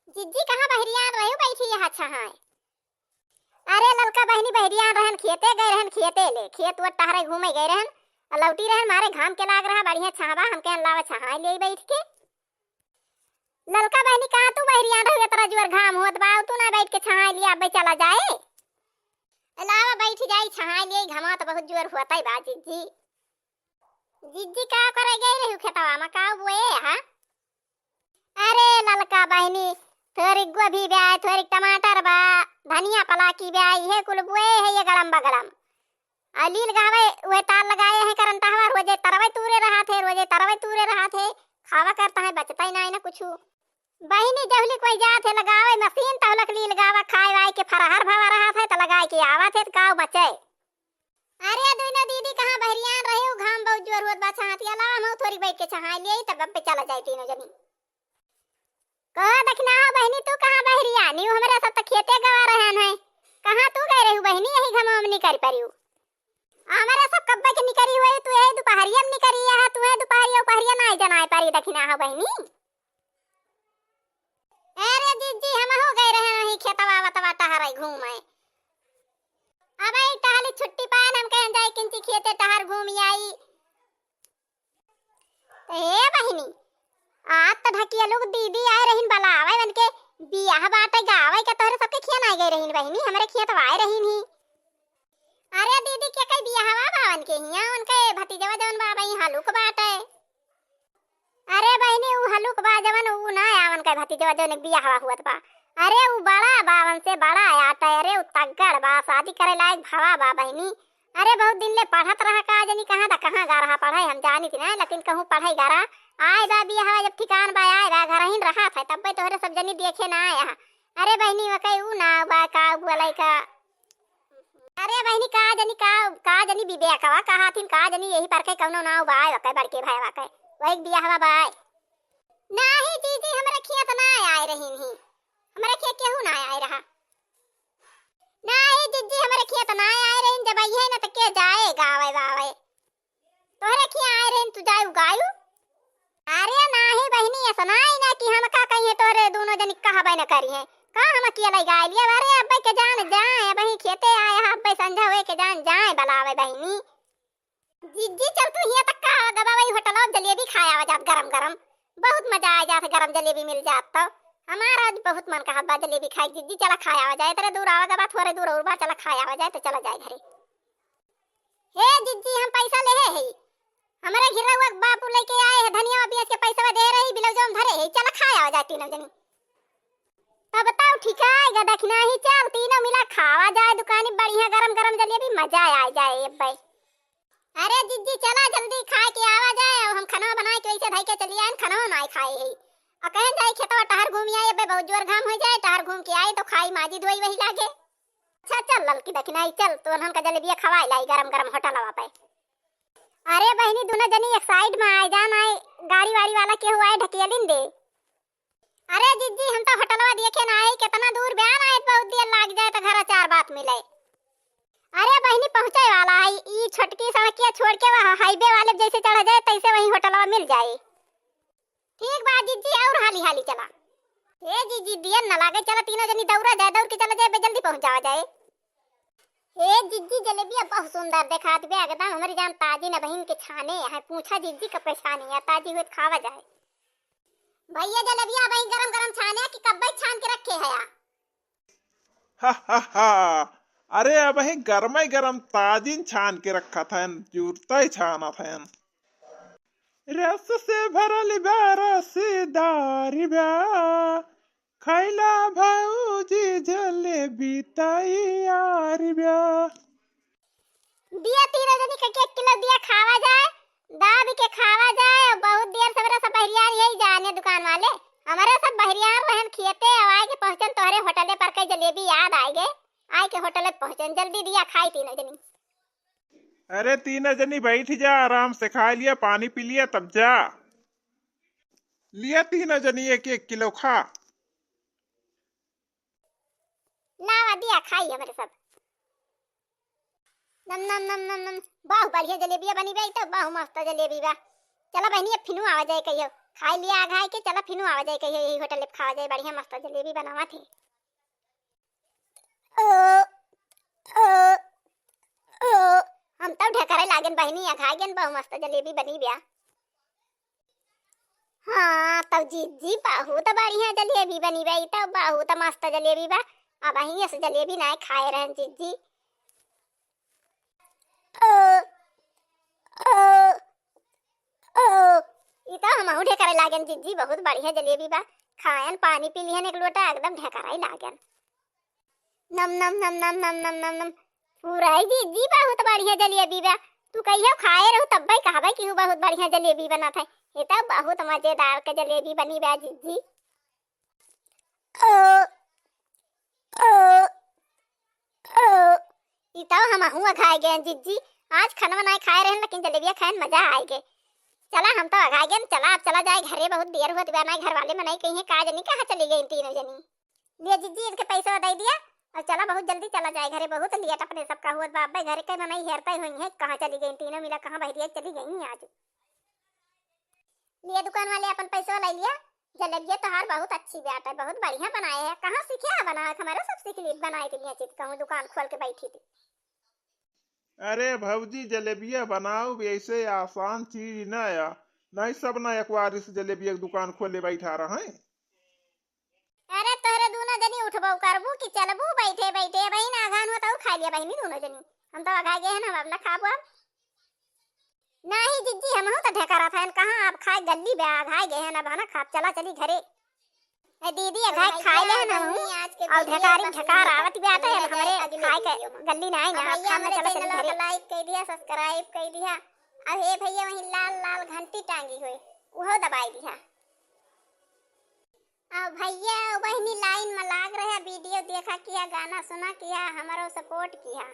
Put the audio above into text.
जिज्जी कहाँ बहरिया रहे हो बैठी है? अच्छा हाँ। अरे ललका बहनी बहरिया रहन खेते गए रहन, खेते ले खेत वो टहरे घूमे गए रहन, लौटी रहन मारे घाम के लाग रहा बढ़िया छावा हमके लावा छहा ले बैठ के। ललका बहनी कहाँ तू बहरिया रहे तेरा जोर घाम होत बा, तू ना बैठ के छहा लिया अब चला जाए। लावा बैठ जाई छहा ले, घमा तो बहुत जोर होता ही बा। जिज्जी जिज्जी का करे गए रही खेतवा में का बुए? हां अरे ललका बहनी थोड़ी गोभी ब्याय, थोड़ी टमाटर बा, धनिया पलाकी ब्याय, ये कुल बुए है ये गरम बगरम। अलील गावे वे ताल लगाए हैं करंता हवा, रोजे तरवे तूरे रहा थे, रोजे तरवे तूरे रहा थे, खावा करता है बचता ही ना ना कुछ। बहनी जहली कोई जाते लगावे मशीन तहलक लील गावा खाए वाए के फरहर भवा रहा था तो लगाए के आवा थे गाँव बचे। अरे दोनों दीदी कहाँ बहरिया रहे हो? घाम बहुत जोर होत बा, छहाती अलावा हम थोड़ी बैठ के छहा लिए तब अब पे चला जाए तीनों जनी। कहा दखना हो बहनी तू कहाँ बहरिया नी हमारे साथ खेते गवा रहन है, कहाँ तू गए रही बहनी? यही घमा में निकल परियो हमारे सब कब्बे के निकरी हुए, तू यही दोपहरिया में निकरी है, तू है दोपहरिया उपहरिया ना जनाए पारी दखना हो बहनी। अरे दीदी हम हो गए रहे नहीं खेतवा वतवा टहरे घूमे, अब आई टहली छुट्टी पान हम कह जाए किंची खेते टहर घूम आई। ए बहनी आज तो ढकिया लोग दीदी आए रहीन बलावे बन के बियाह बाटे गावे के तोहरे सबके खेन आ गए रहीन बहनी, हमरे खेत आए रहीन ही। अरे दीदी के कई बियाहवा बावन के हिया उनके भतीजवा जवन बाबा ही हलुक बाटे। अरे बहनी उ हलुक बा जवन उ ना आवन के भतीजवा जवन बियाहवा हुत बा, अरे उ बड़ा बावन से बड़ा आटा, अरे उ तगड़ बा, शादी करे लायक भावा बा बहनी। अरे बहुत दिन ले पढ़त रहा का जनी कहां दा कहां गा रहा पढ़ाई हम जानी थी ना, लेकिन कहूं पढ़ाई गा रहा आए बा बियाहवा जब ठिकान बा आए बा घर ही रहा था तब पे तोहरे सब जनी देखे ना आया। अरे बहनी व कई उ ना बा का बोलाई का। अरे बहनी का जनी विवेकवा कहा थी का जनी यही पर के कौनो ना बा व कई बड़के भाई वा कई वही बियाहवा बा नाही दीदी हमरे खेत ना आए रही ही, हमरे खेत केहू ना आए रहा नाही दीदी हमरे खेत ना आए रही, जब आई है ना तो के जाए गावे बावे तोहरे खेत आए रही तू जाए उगायू। अरे नाही बहनी ऐसा नहीं ना कि हम का कहिए तोरे दोनों जनी कहबे न करी है का हम अकेला गाय लिया। अरे अब्बे के जान जाए बही खेते आए हैं अब्बे संझा हुए के जान जाए बलावे बहनी। जिज्जी चल तू हिया तक का गबा वही होटल और जलेबी खाया आ जात गरम गरम, बहुत मजा आ जात गरम जलेबी मिल जात तो हमारा आज बहुत मन कहा बा जलेबी खाई। जिज्जी चला खाया आ जाए तेरे दूर आवा गबा थोड़े दूर और बा चला खाया आ जाए तो चला जाए घरे। हे जिज्जी हम पैसा ले है हमारे घिरा हुआ बापू लेके आए हैं, धनिया बीस के पैसा दे रही बिलौजो में धरे है, चला खाया आ जाए तीनों जनी। अब बताओ ठीक आएगा दखना ही चल तीनों मिला खावा जाए दुकानी बढ़िया गरम गरम जलेबी मजा आ जाए भाई। अरे जिज्जी चला जल्दी खा के आवा जाए और हम खाना बनाए के वैसे भाई के चली आए खाना ना खाए है और कहें जाए खेतवा टहर घूम आए बे बहुत जोर घाम हो जाए टहर घूम के आए तो खाई माजी धोई वही लागे। अच्छा चल ललकी दखना चल तो हम का जलेबी खवाई लाई गरम गरम होटल हवा पे। अरे बहनी दोनों जनी एक साइड में आए जान आए गाड़ी वाड़ी वाला के हुआ है ढकेलिन दे। अरे जिज्जी हम तो होटलवा देखे ना आए कितना दूर बयान आए बहुत देर लाग जाए तो घर चार बात मिले। अरे बहनी पहुंचे वाला है ई छोटकी सड़किया छोड़ के वहां हाईवे वाले जैसे चढ़ जाए तैसे वही होटलवा मिल जाए। ठीक बात जिज्जी और हाली हाली चला। ए जिज्जी दियन न लागे चला तीनों जनी दौड़ा जाए दौड़ के चला जाए जल्दी पहुंच जावा जाए। ए जिज्जी जलेबिया बहुत सुंदर देखा दे एकदम हमारी जान ताजी न बहन के छाने है पूछा जिज्जी का परेशानी है ताजी हुई खावा जाए। भैया जलेबिया भाई गरम गरम छाने की कब्बे छान के रखे है यार। हा हा हा अरे अब ही गरम ही गरम ताजीन छान के रखा था जूरता ही छाना था रस से भरल रसदार ब्या खैला भौजी जलेबी तैयार ब्या। दिया तीनों जनी का 1 किलो दिया खावा जाए दाब के खावा जाए और बहुत देर सवेरे सब बहरियार यही जाने दुकान वाले हमारे सब बहरियार रहन खेते आए के पहुंचन तोहरे होटले पर के जलेबी याद आएगे आए के होटले पहुंचन जल्दी दिया खाई तीनों जनी। अरे तीनों जनी बैठ जा आराम से खा लिया पानी पी लिया तब जा लिया तीनों जनी 1-1 किलो खा लावा दिया खाई हमारे सब नम नम नम नम नम बहुत बढ़िया जलेबिया बनी भाई तो बहुत मस्त जलेबी बा। चला बहनी अब फिनू आवा जाए कहियो। खाई लिया आघाई के चला फिनू आवा जाए कहियो यही होटल पे खावा जाए बढ़िया मस्त जलेबी बनावा थे। ओ ओ ओ हम तब ढेकरे लागन बहनी आघाई गन बहु मस्त जलेबी बनी बिया। हाँ तब जीजी बहुत बढ़िया जलेबी बनी बई तब बहुत मस्त जलेबी बा। अब अही से जलेबी ना खाए रहन जीजी। ओ ओ ओ इता हम ढेकरे लागन जीजी बहुत बढ़िया जलेबी बा। खायन पानी पी लिहन एक लोटा एकदम ढेकराई लागन। नम नम नम नम नम नम नम नम पूरा ही जीजी बहुत बढ़िया जलेबी बा। तू कहियो खाए रहू तब भाई कहबे कि बहुत बढ़िया जलेबी बना था। ये तो बहुत मजेदार के जलेबी बनी बा जीजी। ओ ओ ओ इता हम हुआ खाए गए जीजी। आज खाना नहीं खाए रहन लेकिन जलेबियां खाए मजा आए गए। चला हम तो आगा गए चला अब चला जाए घरे बहुत देर हुआ बा ना घर वाले मनाई कहीं का जनी कहां चली गई तीनों जनी। ले जीजी इनके पैसा दे दिया और चला बहुत जल्दी चला जाए घरे बहुत लेट अपने सबका हुआ बाप भाई घर के मनाई हेरता हुई है कहां चली गई तीनों मिला कहां बहरिया चली गई आज। लिए दुकान वाले अपन पैसा ले लिया। जलेबियां तोहार बहुत अच्छी बात है बहुत बढ़िया बनाए है कहां सीखे बना हमारा सब सीख ली बनाए के लिए चित कहूं दुकान खोल के बैठी थी। अरे भौजी जलेबिया बनाओ भी ऐसे आसान चीज न या नहीं सब ना एक बार इस जलेबिया की दुकान खोले बैठा रहे। अरे तोहरे दोनों जनी उठबो करबू कि चलबू बैठे बैठे भाई ना आगान हो तो खा लिया बहनी दोनों जनी। हम तो आगा गए हैं हम अब ना खाबो अब नहीं जीजी हम तो ढका रहा था कहां आप खाए गल्ली बे आघाई गए हैं अब ना खा चला चली घरे। ए दीदी आघाई खाए ले ना और ढकारी ढकार आवत भी आता है हमारे खाए के गल्ली ना आई ना खाना चला चली घरे। लाइक कर दिया सब्सक्राइब कर दिया अब हे भैया वही लाल लाल घंटी टांगी हुई वो दबाई दिया। अब भैया बहनी लाइन में लाग रहा वीडियो देखा किया गाना सुना किया हमारा सपोर्ट किया।